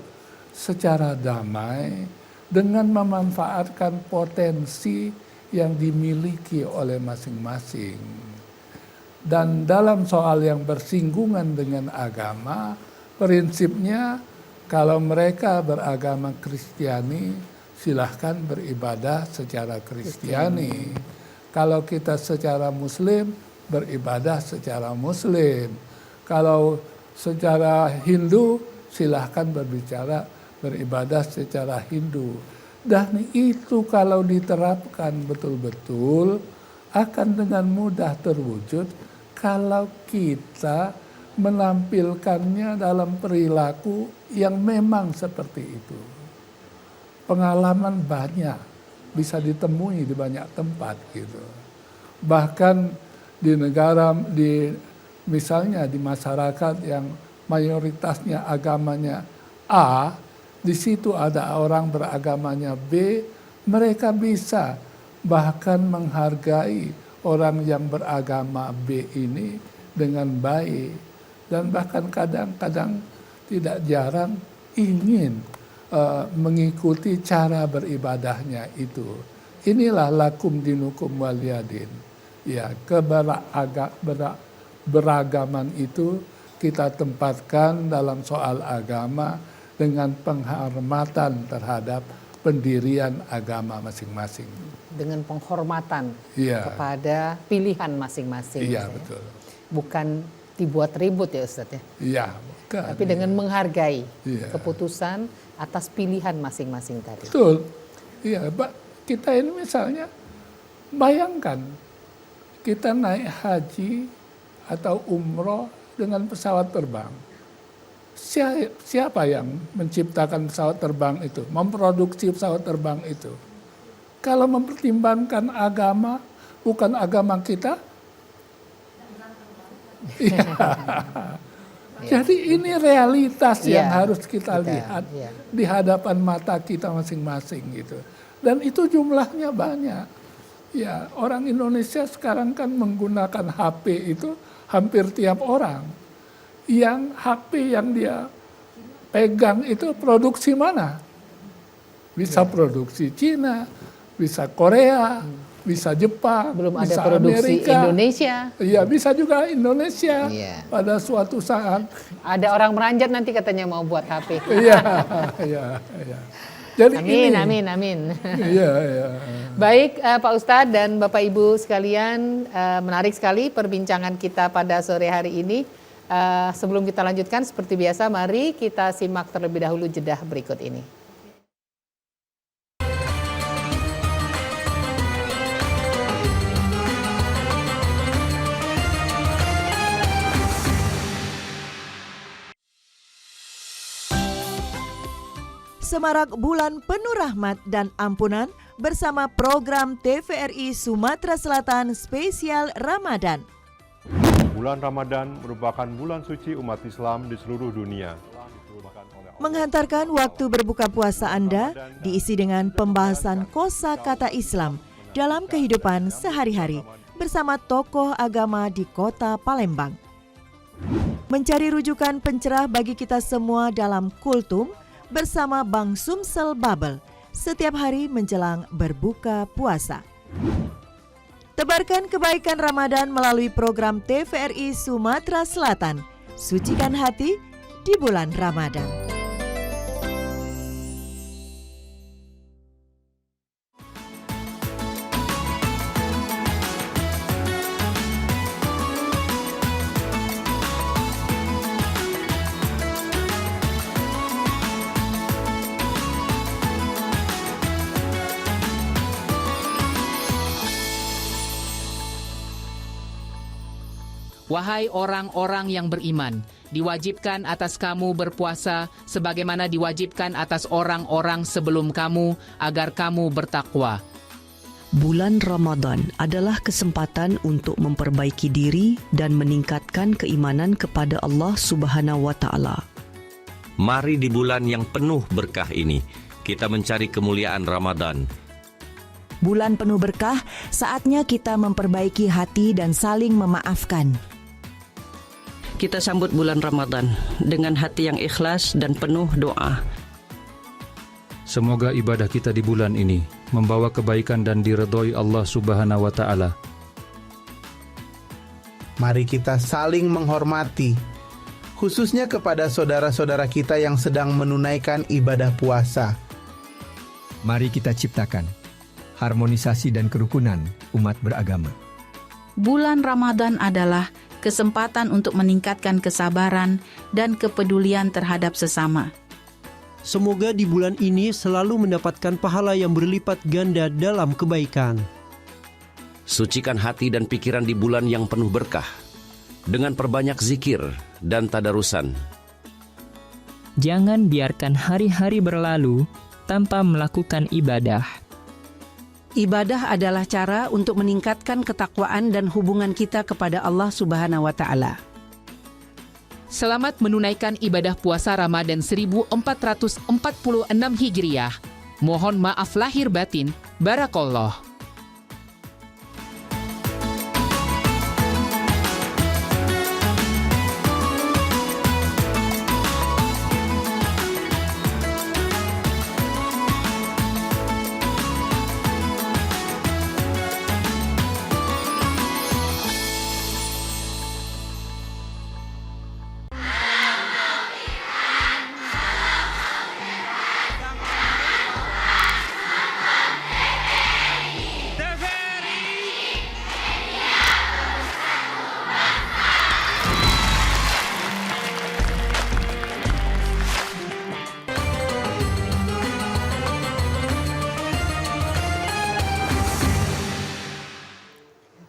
secara damai dengan memanfaatkan potensi yang dimiliki oleh masing-masing. Dan dalam soal yang bersinggungan dengan agama, prinsipnya kalau mereka beragama Kristiani, silahkan beribadah secara Kristiani. Kalau kita secara Muslim, beribadah secara Muslim. Kalau secara Hindu, silahkan beribadah secara Hindu. Dan itu kalau diterapkan betul-betul, akan dengan mudah terwujud kalau kita menampilkannya dalam perilaku yang memang seperti itu. Pengalaman banyak bisa ditemui di banyak tempat gitu. Bahkan di negara, misalnya di masyarakat yang mayoritasnya agamanya A, di situ ada orang beragamanya B, mereka bisa bahkan menghargai orang yang beragama B ini dengan baik. Dan bahkan kadang-kadang tidak jarang ingin mengikuti cara beribadahnya itu. Inilah lakum dinukum waliyadin. Ya, beragaman itu kita tempatkan dalam soal agama dengan penghormatan terhadap pendirian agama masing-masing. Dengan penghormatan kepada pilihan masing-masing. Iya, betul. Bukan dibuat ribut ya Ustadz ya? Iya, bukan. Tapi dengan menghargai keputusan atas pilihan masing-masing tadi. Betul. Iya, kita ini misalnya bayangkan kita naik haji atau umroh dengan pesawat terbang. Siapa yang menciptakan pesawat terbang itu, memproduksi pesawat terbang itu? Kalau mempertimbangkan agama, bukan agama kita. Ya. Jadi ini realitas yang harus kita lihat di hadapan mata kita masing-masing gitu. Dan itu jumlahnya banyak. Ya, orang Indonesia sekarang kan menggunakan HP itu hampir tiap orang. Yang HP yang dia pegang itu produksi mana? Bisa produksi Cina, bisa Korea, bisa Jepang, Belum ada bisa produksi Amerika. Indonesia. Iya, bisa juga Indonesia Iya. pada suatu saat. Ada orang meranjat nanti katanya mau buat HP. Iya, iya, iya. Jadi Amin, ini, amin. Iya, iya. Baik Pak Ustadz dan Bapak Ibu sekalian, menarik sekali perbincangan kita pada sore hari ini. Sebelum kita lanjutkan seperti biasa, mari kita simak terlebih dahulu jedah berikut ini. Semarak bulan penuh rahmat dan ampunan bersama program TVRI Sumatera Selatan spesial Ramadan. Bulan Ramadan merupakan bulan suci umat Islam di seluruh dunia. Menghantarkan waktu berbuka puasa Anda diisi dengan pembahasan kosakata Islam dalam kehidupan sehari-hari bersama tokoh agama di kota Palembang. Mencari rujukan pencerah bagi kita semua dalam kultum bersama Bang Sumsel Babel setiap hari menjelang berbuka puasa. Tebarkan kebaikan Ramadan melalui program TVRI Sumatera Selatan. Sucikan hati di bulan Ramadan. Wahai orang-orang yang beriman, diwajibkan atas kamu berpuasa sebagaimana diwajibkan atas orang-orang sebelum kamu agar kamu bertakwa. Bulan Ramadan adalah kesempatan untuk memperbaiki diri dan meningkatkan keimanan kepada Allah Subhanahu wa Ta'ala. Mari di bulan yang penuh berkah ini, kita mencari kemuliaan Ramadan. Bulan penuh berkah, saatnya kita memperbaiki hati dan saling memaafkan. Kita sambut bulan Ramadan dengan hati yang ikhlas dan penuh doa. Semoga ibadah kita di bulan ini membawa kebaikan dan diredhoi Allah Subhanahu wa Ta'ala. Mari kita saling menghormati, khususnya kepada saudara-saudara kita yang sedang menunaikan ibadah puasa. Mari kita ciptakan harmonisasi dan kerukunan umat beragama. Bulan Ramadan adalah kesempatan untuk meningkatkan kesabaran dan kepedulian terhadap sesama. Semoga di bulan ini selalu mendapatkan pahala yang berlipat ganda dalam kebaikan. Sucikan hati dan pikiran di bulan yang penuh berkah dengan perbanyak zikir dan tadarusan. Jangan biarkan hari-hari berlalu tanpa melakukan ibadah. Ibadah adalah cara untuk meningkatkan ketakwaan dan hubungan kita kepada Allah Subhanahu wa Ta'ala. Selamat menunaikan ibadah puasa Ramadan 1446 Hijriah. Mohon maaf lahir batin. Barakallah.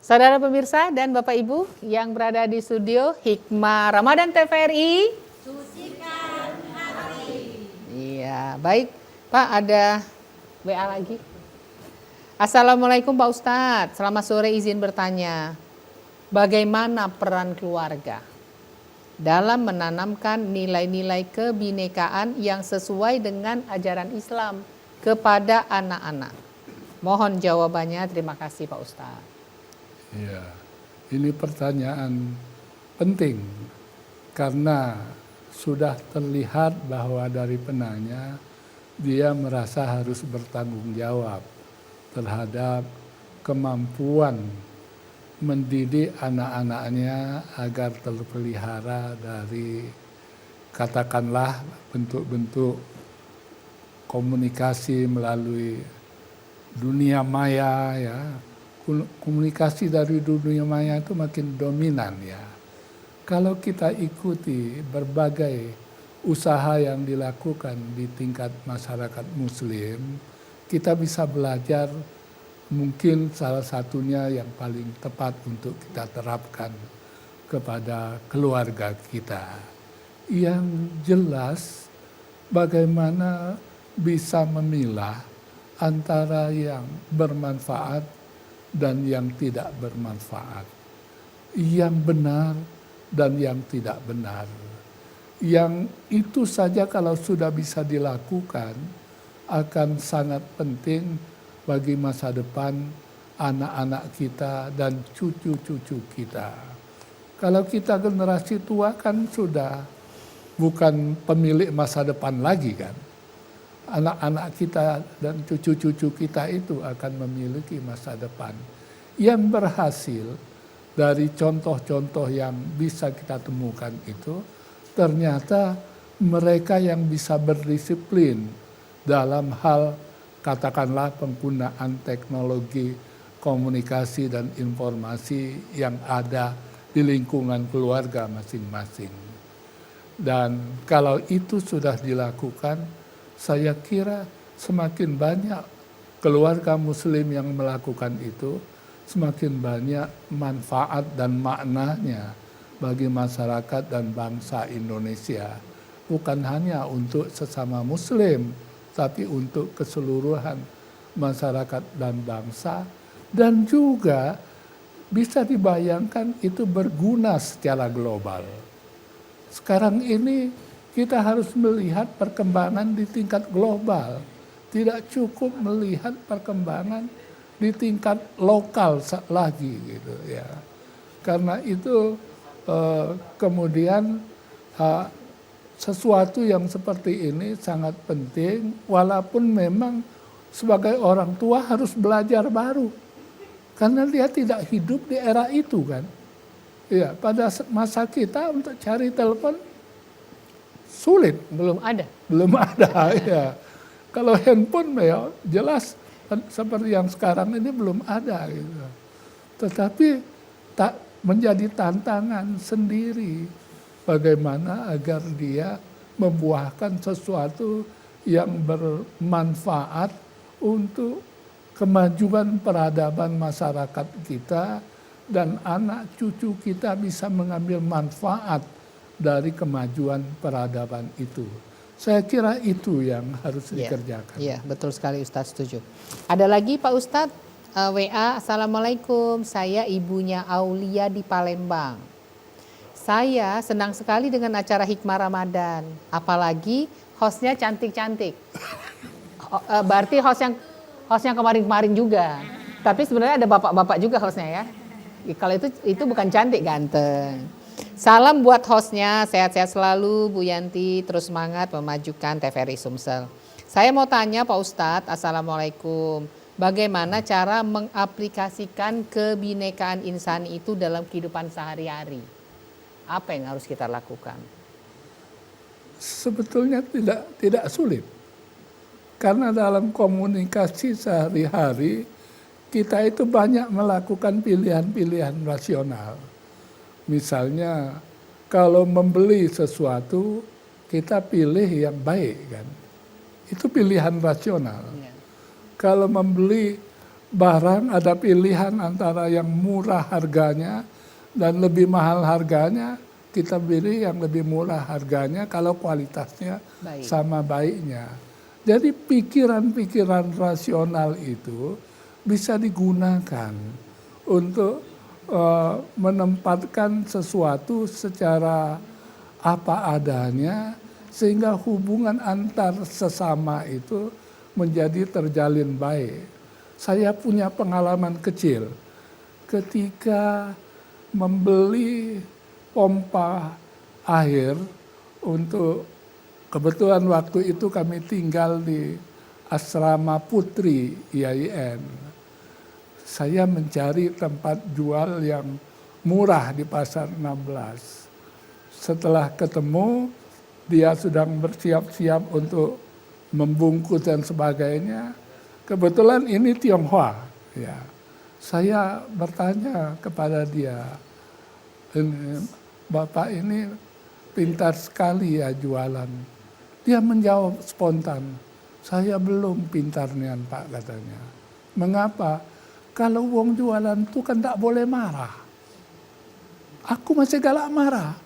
Saudara pemirsa dan Bapak Ibu yang berada di studio Hikmah Ramadan TVRI. Sucikan hati. Iya, baik. Pak, ada WA lagi. Assalamualaikum Pak Ustadz, selamat sore, izin bertanya. Bagaimana peran keluarga dalam menanamkan nilai-nilai kebinekaan yang sesuai dengan ajaran Islam kepada anak-anak? Mohon jawabannya, terima kasih Pak Ustadz. Ya, ini pertanyaan penting karena sudah terlihat bahwa dari penanya dia merasa harus bertanggung jawab terhadap kemampuan mendidik anak-anaknya agar terpelihara dari katakanlah bentuk-bentuk komunikasi melalui dunia maya ya. Komunikasi dari dunia maya itu makin dominan ya. Kalau kita ikuti berbagai usaha yang dilakukan di tingkat masyarakat muslim, kita bisa belajar mungkin salah satunya yang paling tepat untuk kita terapkan kepada keluarga kita. Yang jelas bagaimana bisa memilah antara yang bermanfaat dan yang tidak bermanfaat, yang benar dan yang tidak benar. Yang itu saja kalau sudah bisa dilakukan akan sangat penting bagi masa depan anak-anak kita dan cucu-cucu kita. Kalau kita generasi tua kan sudah bukan pemilik masa depan lagi kan. Anak-anak kita dan cucu-cucu kita itu akan memiliki masa depan. Yang berhasil dari contoh-contoh yang bisa kita temukan itu, ternyata mereka yang bisa berdisiplin dalam hal katakanlah penggunaan teknologi komunikasi dan informasi yang ada di lingkungan keluarga masing-masing. Dan kalau itu sudah dilakukan, saya kira semakin banyak keluarga muslim yang melakukan itu, semakin banyak manfaat dan maknanya bagi masyarakat dan bangsa Indonesia. Bukan hanya untuk sesama muslim, tapi untuk keseluruhan masyarakat dan bangsa. Dan juga bisa dibayangkan itu berguna secara global. Sekarang ini kita harus melihat perkembangan di tingkat global. Tidak cukup melihat perkembangan di tingkat lokal lagi gitu ya. Karena itu kemudian sesuatu yang seperti ini sangat penting, walaupun memang sebagai orang tua harus belajar baru. Karena dia tidak hidup di era itu kan. Ya, pada masa kita untuk cari telepon sulit, belum ada ya. Kalau handphone ya jelas seperti yang sekarang ini belum ada gitu. Tetapi tak menjadi tantangan sendiri bagaimana agar dia membuahkan sesuatu yang bermanfaat untuk kemajuan peradaban masyarakat kita dan anak cucu kita bisa mengambil manfaat dari kemajuan peradaban itu. Saya kira itu yang harus dikerjakan. Iya, betul sekali Ustadz, setuju. Ada lagi Pak Ustadz, WA, Assalamualaikum, saya ibunya Aulia di Palembang. Saya senang sekali dengan acara Hikmah Ramadan, apalagi hostnya cantik-cantik. Berarti host yang kemarin-kemarin juga. Tapi sebenarnya ada bapak-bapak juga hostnya ya. Kalau itu bukan cantik, ganteng. Salam buat hostnya, sehat-sehat selalu Bu Yanti, terus semangat memajukan TVRI Sumsel. Saya mau tanya Pak Ustadz, Assalamualaikum, bagaimana cara mengaplikasikan kebinekaan insani itu dalam kehidupan sehari-hari? Apa yang harus kita lakukan? Sebetulnya tidak sulit. Karena dalam komunikasi sehari-hari, kita itu banyak melakukan pilihan-pilihan rasional. Misalnya kalau membeli sesuatu kita pilih yang baik kan. Itu pilihan rasional. Kalau membeli barang, ada pilihan antara yang murah harganya dan lebih mahal harganya, kita pilih yang lebih murah harganya kalau kualitasnya sama baiknya. Jadi pikiran-pikiran rasional itu bisa digunakan untuk menempatkan sesuatu secara apa adanya, sehingga hubungan antar sesama itu menjadi terjalin baik. Saya punya pengalaman kecil ketika membeli pompa air untuk, kebetulan waktu itu kami tinggal di asrama putri IAIN. Saya mencari tempat jual yang murah di pasar 16. Setelah ketemu, dia sedang bersiap-siap untuk membungkus dan sebagainya. Kebetulan ini Tionghoa. Ya. Saya bertanya kepada dia, Bapak ini pintar sekali ya jualan. Dia menjawab spontan, saya belum pintar nian Pak, katanya. Mengapa? Kalau wong jualan itu kan tak boleh marah. Aku masih galak marah.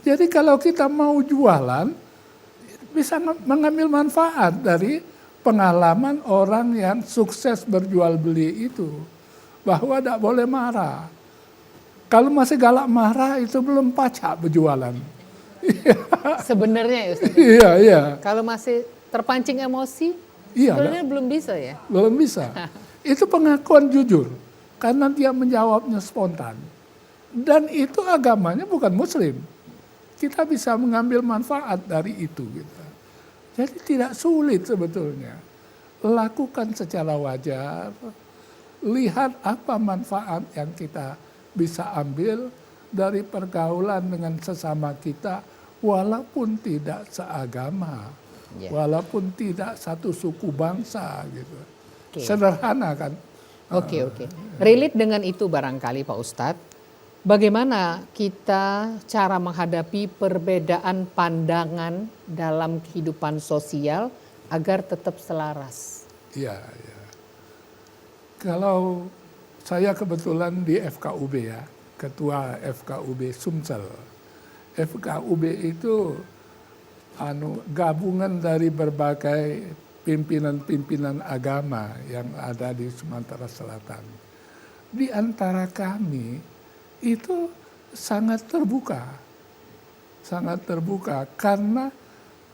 Jadi kalau kita mau jualan, bisa mengambil manfaat dari pengalaman orang yang sukses berjual beli itu. Bahwa tak boleh marah. Kalau masih galak marah, itu belum pacak berjualan. Sebenarnya ya Ustaz? Iya. Kalau masih terpancing emosi, sebenarnya belum bisa ya? Belum bisa. Itu pengakuan jujur. Karena dia menjawabnya spontan. Dan itu agamanya bukan muslim. Kita bisa mengambil manfaat dari itu. Gitu. Jadi tidak sulit sebetulnya. Lakukan secara wajar. Lihat apa manfaat yang kita bisa ambil dari pergaulan dengan sesama kita. Walaupun tidak seagama. Walaupun tidak satu suku bangsa. Gitu. Sederhana kan. Oke. Relate dengan itu barangkali Pak Ustadz. Bagaimana kita cara menghadapi perbedaan pandangan dalam kehidupan sosial agar tetap selaras? Iya. Kalau saya kebetulan di FKUB ya, ketua FKUB Sumsel. FKUB itu gabungan dari berbagai pimpinan-pimpinan agama yang ada di Sumatera Selatan. Di antara kami itu sangat terbuka karena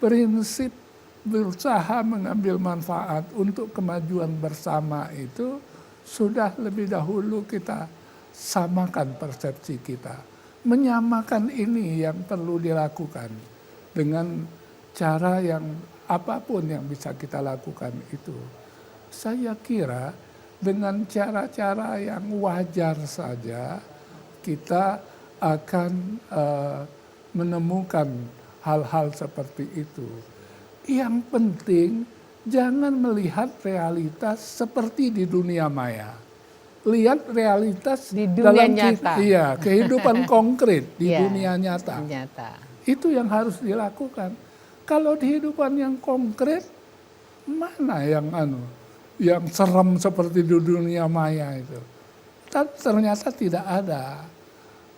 prinsip berusaha mengambil manfaat untuk kemajuan bersama itu sudah lebih dahulu kita samakan persepsi kita. Menyamakan ini yang perlu dilakukan dengan cara yang apapun yang bisa kita lakukan itu. Saya kira dengan cara-cara yang wajar saja kita akan menemukan hal-hal seperti itu. Yang penting jangan melihat realitas seperti di dunia maya. Lihat realitas di dunia dalam nyata. Kehidupan konkret di dunia nyata. Itu yang harus dilakukan. Kalau di kehidupan yang konkret, mana yang serem seperti di dunia maya itu? Ternyata tidak ada.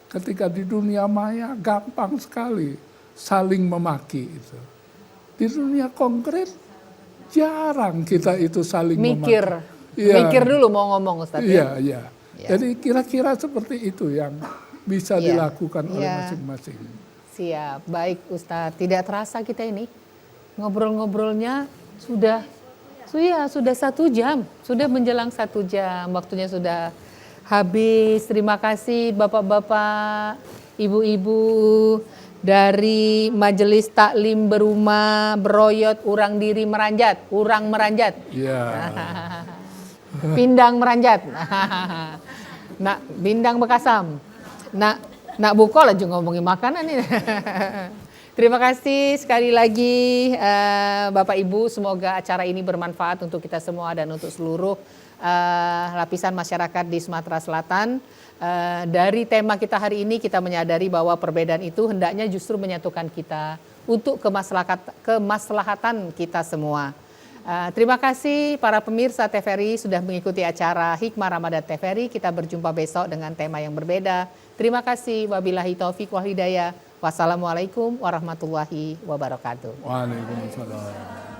Ketika di dunia maya gampang sekali saling memaki itu. Di dunia konkret jarang kita itu saling mikir. memaki. Mikir dulu mau ngomong Ustaz. Iya. Jadi kira-kira seperti itu yang bisa dilakukan oleh masing-masing. Siap, baik Ustadz. Tidak terasa kita ini ngobrol-ngobrolnya sudah 1 jam, sudah menjelang 1 jam, waktunya sudah habis. Terima kasih Bapak-bapak, Ibu-ibu dari Majelis Taklim Berumah Beroyot Urang Diri Meranjat, Urang Meranjat. Pindang Meranjat. Nak Bindang Bekasam. Nak buka lah juga ngomongin makanan ini. Terima kasih sekali lagi Bapak Ibu, semoga acara ini bermanfaat untuk kita semua dan untuk seluruh lapisan masyarakat di Sumatera Selatan. Dari tema kita hari ini kita menyadari bahwa perbedaan itu hendaknya justru menyatukan kita untuk kemaslahatan kita semua. Terima kasih para pemirsa TVRI sudah mengikuti acara Hikmah Ramadan TVRI. Kita berjumpa besok dengan tema yang berbeda. Terima kasih. Wabillahi taufiq wal hidayah. Wassalamualaikum warahmatullahi wabarakatuh. Waalaikumsalam.